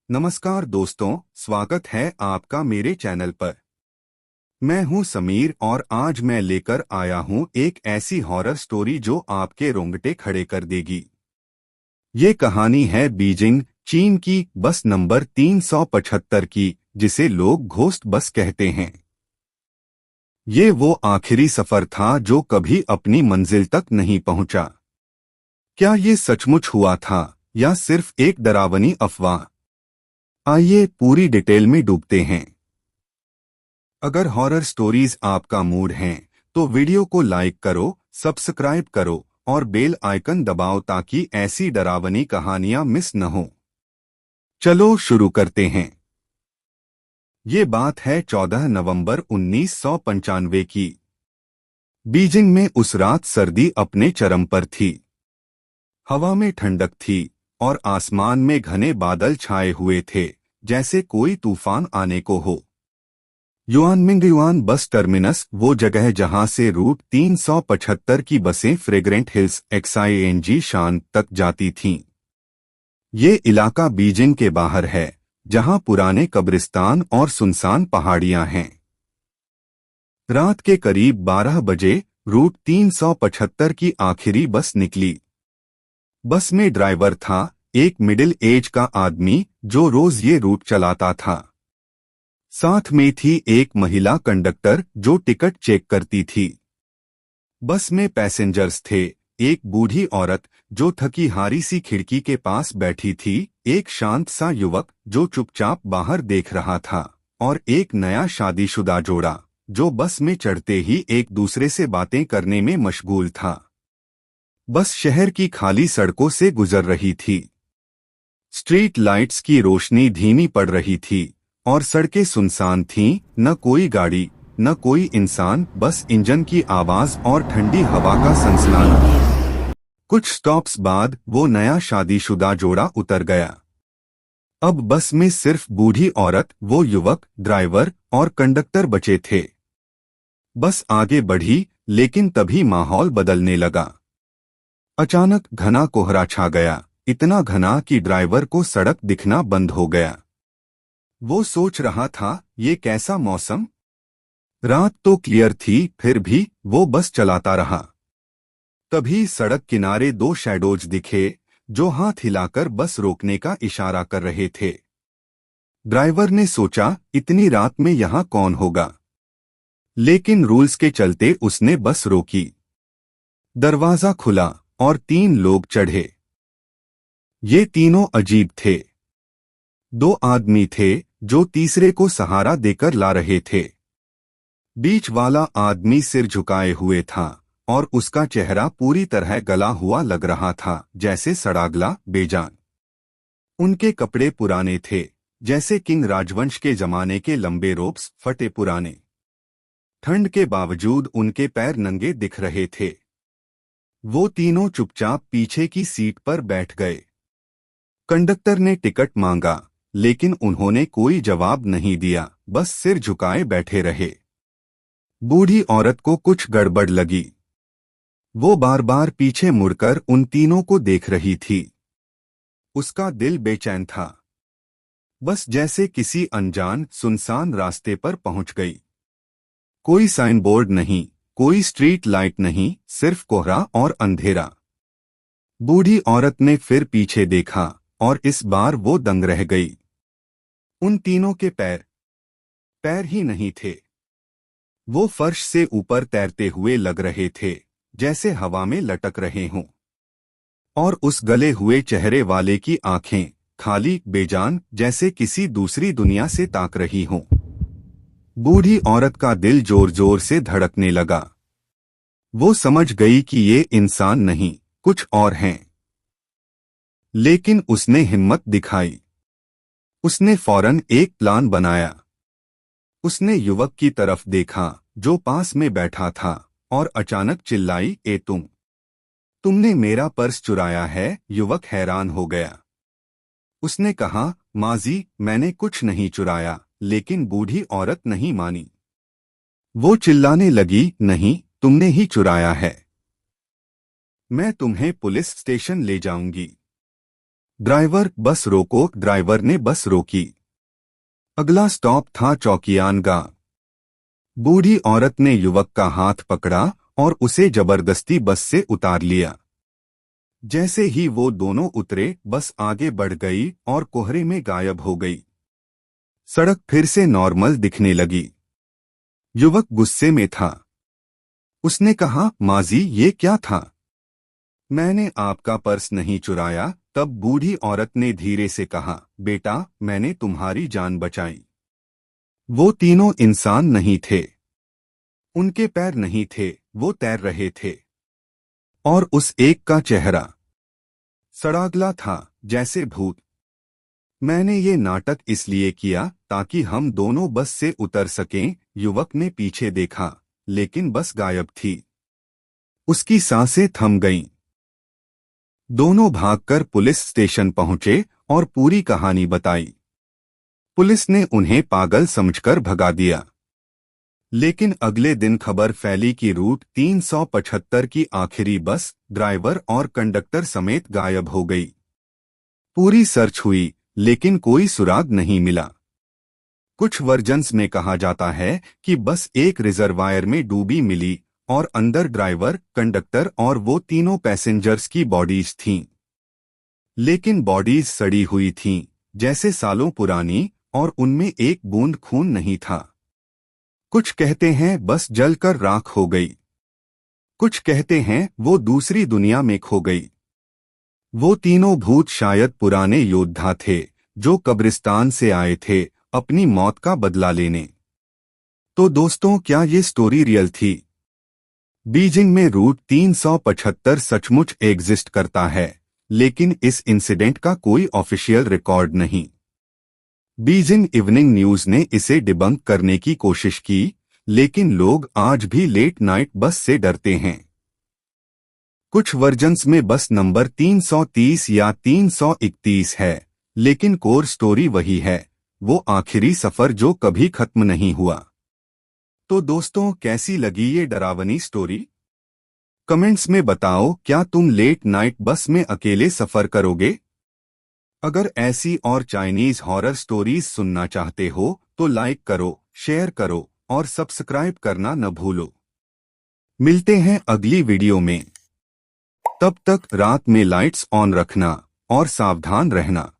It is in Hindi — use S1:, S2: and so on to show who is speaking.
S1: नमस्कार दोस्तों, स्वागत है आपका मेरे चैनल पर। मैं हूं समीर और आज मैं लेकर आया हूं एक ऐसी हॉरर स्टोरी जो आपके रोंगटे खड़े कर देगी। ये कहानी है बीजिंग, चीन की बस नंबर 375 की, जिसे लोग घोस्ट बस कहते हैं। ये वो आखिरी सफर था जो कभी अपनी मंजिल तक नहीं पहुंचा। क्या ये सचमुच हुआ था या सिर्फ एक डरावनी अफवाह? आइए पूरी डिटेल में डूबते हैं। अगर हॉरर स्टोरीज आपका मूड हैं, तो वीडियो को लाइक करो, सब्सक्राइब करो और बेल आइकन दबाओ ताकि ऐसी डरावनी कहानियां मिस न हो। चलो शुरू करते हैं। ये बात है 14 नवंबर 1995 की। बीजिंग में उस रात सर्दी अपने चरम पर थी। हवा में ठंडक थी और आसमान में घने बादल छाए हुए थे, जैसे कोई तूफान आने को हो। युआनमिंग बस टर्मिनस वो जगह जहां से रूट 375 की बसें फ्रेग्रेंट हिल्स एक्सआईएनजी शान तक जाती थीं। ये इलाका बीजिंग के बाहर है, जहां पुराने कब्रिस्तान और सुनसान पहाड़ियां हैं। रात के करीब 12 बजे रूट 375 की आखिरी बस निकली। बस में ड्राइवर था, एक मिडिल एज का आदमी जो रोज ये रूट चलाता था। साथ में थी एक महिला कंडक्टर जो टिकट चेक करती थी। बस में पैसेंजर्स थे, एक बूढ़ी औरत जो थकी हारी सी खिड़की के पास बैठी थी, एक शांत सा युवक जो चुपचाप बाहर देख रहा था, और एक नया शादीशुदा जोड़ा जो बस में चढ़ते ही एक दूसरे से बातें करने में मशगूल था। बस शहर की खाली सड़कों से गुजर रही थी। स्ट्रीट लाइट्स की रोशनी धीमी पड़ रही थी और सड़कें सुनसान थीं, न कोई गाड़ी, न कोई इंसान, बस इंजन की आवाज और ठंडी हवा का सनसनाना। कुछ स्टॉप्स बाद वो नया शादीशुदा जोड़ा उतर गया। अब बस में सिर्फ बूढ़ी औरत, वो युवक, ड्राइवर और कंडक्टर बचे थे। बस आगे बढ़ी, लेकिन तभी माहौल बदलने लगा। अचानक घना कोहरा छा गया, इतना घना कि ड्राइवर को सड़क दिखना बंद हो गया। वो सोच रहा था, ये कैसा मौसम? रात तो क्लियर थी, फिर भी वो बस चलाता रहा। तभी सड़क किनारे दो शैडोज दिखे, जो हाथ हिलाकर बस रोकने का इशारा कर रहे थे। ड्राइवर ने सोचा, इतनी रात में यहाँ कौन होगा? लेकिन रूल्स के चलते उसने बस रोकी। दरवाजा खुला और 3 लोग चढ़े। ये तीनों अजीब थे। 2 आदमी थे जो तीसरे को सहारा देकर ला रहे थे। बीच वाला आदमी सिर झुकाए हुए था और उसका चेहरा पूरी तरह गला हुआ लग रहा था, जैसे सड़ागला, बेजान। उनके कपड़े पुराने थे, जैसे किंग राजवंश के जमाने के लंबे रोब्स, फटे पुराने। ठंड के बावजूद उनके पैर नंगे दिख रहे थे। वो तीनों चुपचाप पीछे की सीट पर बैठ गए। कंडक्टर ने टिकट मांगा, लेकिन उन्होंने कोई जवाब नहीं दिया, बस सिर झुकाए बैठे रहे। बूढ़ी औरत को कुछ गड़बड़ लगी। वो बार बार पीछे मुड़कर उन तीनों को देख रही थी। उसका दिल बेचैन था। बस जैसे किसी अनजान, सुनसान रास्ते पर पहुंच गई। कोई साइन बोर्ड नहीं, कोई स्ट्रीट लाइट नहीं, सिर्फ कोहरा और अंधेरा। बूढ़ी औरत ने फिर पीछे देखा और इस बार वो दंग रह गई। उन तीनों के पैर पैर ही नहीं थे। वो फर्श से ऊपर तैरते हुए लग रहे थे, जैसे हवा में लटक रहे हों। और उस गले हुए चेहरे वाले की आंखें खाली, बेजान, जैसे किसी दूसरी दुनिया से ताक रही हों। बूढ़ी औरत का दिल जोर जोर से धड़कने लगा। वो समझ गई कि ये इंसान नहीं, कुछ और हैं। लेकिन उसने हिम्मत दिखाई। उसने फौरन एक प्लान बनाया। उसने युवक की तरफ देखा जो पास में बैठा था और अचानक चिल्लाई, ए तुमने मेरा पर्स चुराया है? युवक हैरान हो गया। उसने कहा, माजी, मैंने कुछ नहीं चुराया, लेकिन बूढ़ी औरत नहीं मानी। वो चिल्लाने लगी, नहीं, तुमने ही चुराया है। मैं तुम्हें पुलिस स्टेशन ले जाऊंगी। ड्राइवर बस रोको। ड्राइवर ने बस रोकी। अगला स्टॉप था चौकियान गांव। बूढ़ी औरत ने युवक का हाथ पकड़ा और उसे जबरदस्ती बस से उतार लिया। जैसे ही वो दोनों उतरे, बस आगे बढ़ गई और कोहरे में गायब हो गई। सड़क फिर से नॉर्मल दिखने लगी। युवक गुस्से में था। उसने कहा, माजी ये क्या था? मैंने आपका पर्स नहीं चुराया। तब बूढ़ी औरत ने धीरे से कहा, बेटा मैंने तुम्हारी जान बचाई। वो तीनों इंसान नहीं थे। उनके पैर नहीं थे, वो तैर रहे थे। और उस एक का चेहरा सड़ागला था, जैसे भूत। मैंने ये नाटक इसलिए किया ताकि हम दोनों बस से उतर सकें। युवक ने पीछे देखा, लेकिन बस गायब थी। उसकी सांसें थम गईं। दोनों भागकर पुलिस स्टेशन पहुंचे और पूरी कहानी बताई। पुलिस ने उन्हें पागल समझकर भगा दिया। लेकिन अगले दिन खबर फैली कि रूट 375 की आखिरी बस ड्राइवर और कंडक्टर समेत गायब हो गई। पूरी सर्च हुई, लेकिन कोई सुराग नहीं मिला। कुछ वर्जन्स में कहा जाता है कि बस एक रिजर्वायर में डूबी मिली और अंदर ड्राइवर, कंडक्टर और वो तीनों पैसेंजर्स की बॉडीज थीं। लेकिन बॉडीज सड़ी हुई थीं, जैसे सालों पुरानी, और उनमें एक बूंद खून नहीं था। कुछ कहते हैं बस जलकर राख हो गई। कुछ कहते हैं वो दूसरी दुनिया में खो गई। वो तीनों भूत शायद पुराने योद्धा थे जो कब्रिस्तान से आए थे अपनी मौत का बदला लेने। तो दोस्तों, क्या ये स्टोरी रियल थी? बीजिंग में रूट 375 सचमुच एग्जिस्ट करता है, लेकिन इस इंसिडेंट का कोई ऑफिशियल रिकॉर्ड नहीं। बीजिंग इवनिंग न्यूज ने इसे डिबंक करने की कोशिश की, लेकिन लोग आज भी लेट नाइट बस से डरते हैं। कुछ वर्जन्स में बस नंबर 330 या 331 है, लेकिन कोर स्टोरी वही है, वो आखिरी सफर जो कभी खत्म नहीं हुआ। तो दोस्तों, कैसी लगी ये डरावनी स्टोरी? कमेंट्स में बताओ, क्या तुम लेट नाइट बस में अकेले सफर करोगे? अगर ऐसी और चाइनीज हॉरर स्टोरीज सुनना चाहते हो तो लाइक करो, शेयर करो और सब्सक्राइब करना न भूलो। मिलते हैं अगली वीडियो में। तब तक रात में लाइट्स ऑन रखना और सावधान रहना।